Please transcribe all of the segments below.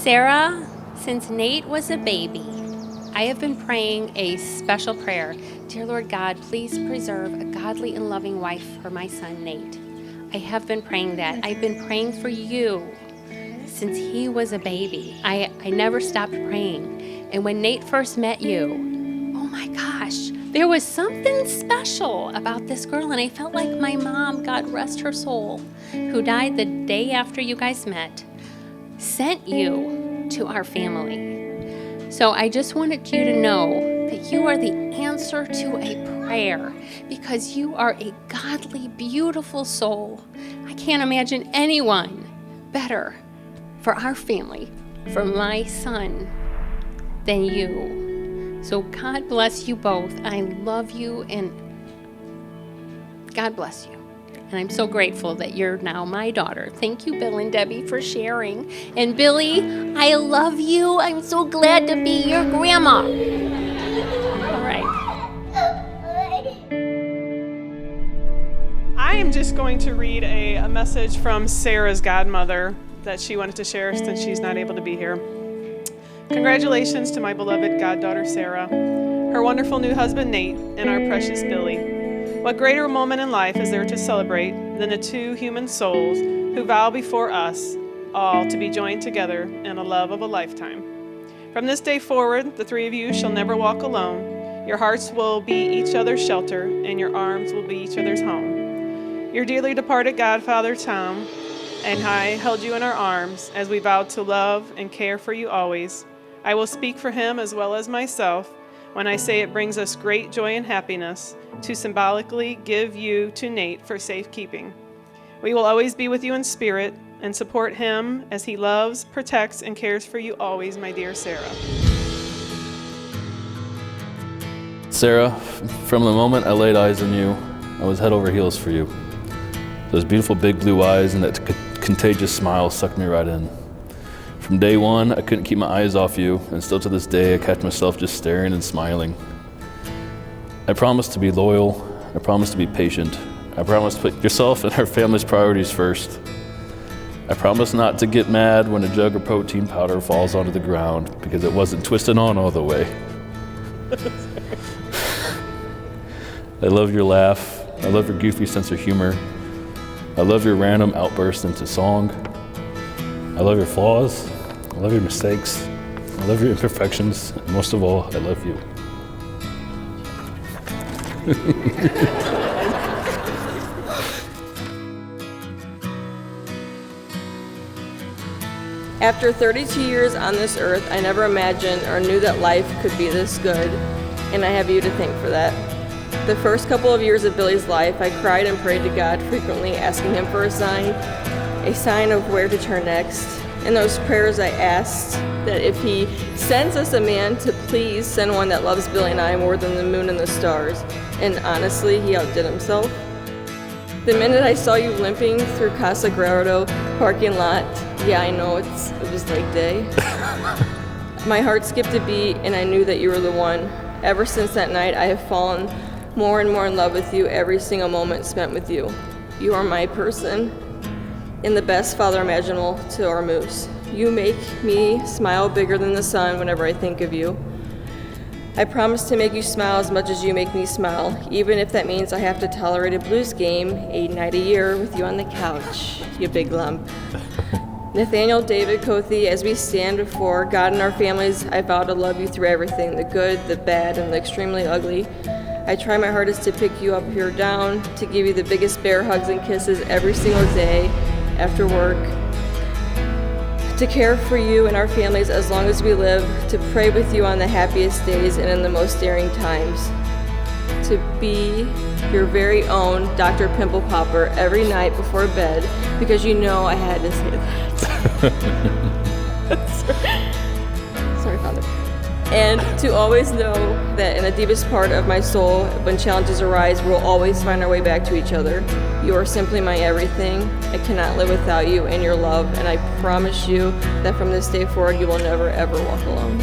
Sarah, since Nate was a baby, I have been praying a special prayer. Dear Lord God, please preserve a godly and loving wife for my son, Nate. I have been praying that. I've been praying for you since he was a baby. I never stopped praying. And when Nate first met you, oh my gosh, there was something special about this girl. And I felt like my mom, God rest her soul, who died the day after you guys met, sent you to our family. So I just wanted you to know that you are the answer to a prayer because you are a godly, beautiful soul. I can't imagine anyone better for our family, for my son, than you. So God bless you both. I love you and God bless you. And I'm so grateful that you're now my daughter. Thank you, Bill and Debbie, for sharing. And Billy, I love you. I'm so glad to be your grandma. All right. I am just going to read a message from Sarah's godmother that she wanted to share since she's not able to be here. Congratulations to my beloved goddaughter, Sarah, her wonderful new husband, Nate, and our precious Billy. What greater moment in life is there to celebrate than the two human souls who vow before us all to be joined together in a love of a lifetime. From this day forward, the three of you shall never walk alone. Your hearts will be each other's shelter, and your arms will be each other's home. Your dearly departed godfather, Tom, and I held you in our arms as we vowed to love and care for you always. I will speak for him as well as myself when I say it brings us great joy and happiness to symbolically give you to Nate for safekeeping. We will always be with you in spirit and support him as he loves, protects, and cares for you always, my dear Sarah. Sarah, from the moment I laid eyes on you, I was head over heels for you. Those beautiful big blue eyes and that contagious smile sucked me right in. From day one, I couldn't keep my eyes off you, and still to this day, I catch myself just staring and smiling. I promise to be loyal. I promise to be patient. I promise to put yourself and our family's priorities first. I promise not to get mad when a jug of protein powder falls onto the ground because it wasn't twisted on all the way. I love your laugh. I love your goofy sense of humor. I love your random outbursts into song. I love your flaws. I love your mistakes. I love your imperfections. And most of all, I love you. After 32 years on this earth, I never imagined or knew that life could be this good, and I have you to thank for that. The first couple of years of Billy's life, I cried and prayed to God frequently, asking him for a sign of where to turn next. In those prayers, I asked that if he sends us a man, to please send one that loves Billy and I more than the moon and the stars. And honestly, he outdid himself. The minute I saw you limping through Casa Grado parking lot, yeah, I know, it was like day. My heart skipped a beat, and I knew that you were the one. Ever since that night, I have fallen more and more in love with you every single moment spent with you. You are my person, and the best father imaginable to our moose. You make me smile bigger than the sun whenever I think of you. I promise to make you smile as much as you make me smile, even if that means I have to tolerate a Blues game a night a year with you on the couch, you big lump. Nathaniel David Kothe, as we stand before God and our families, I vow to love you through everything, the good, the bad, and the extremely ugly. I try my hardest to pick you up or down, to give you the biggest bear hugs and kisses every single day after work, to care for you and our families as long as we live, to pray with you on the happiest days and in the most daring times, to be your very own Dr. Pimple Popper every night before bed, because you know I had to say that. Sorry, Father. And to always know that in the deepest part of my soul, when challenges arise, we'll always find our way back to each other. You are simply my everything. I cannot live without you and your love, and I promise you that from this day forward, you will never, ever walk alone.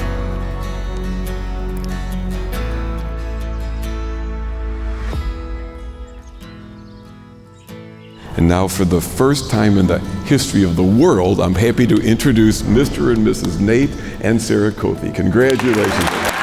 And now, for the first time in the history of the world, I'm happy to introduce Mr. and Mrs. Nate and Sarah Cothe. Congratulations.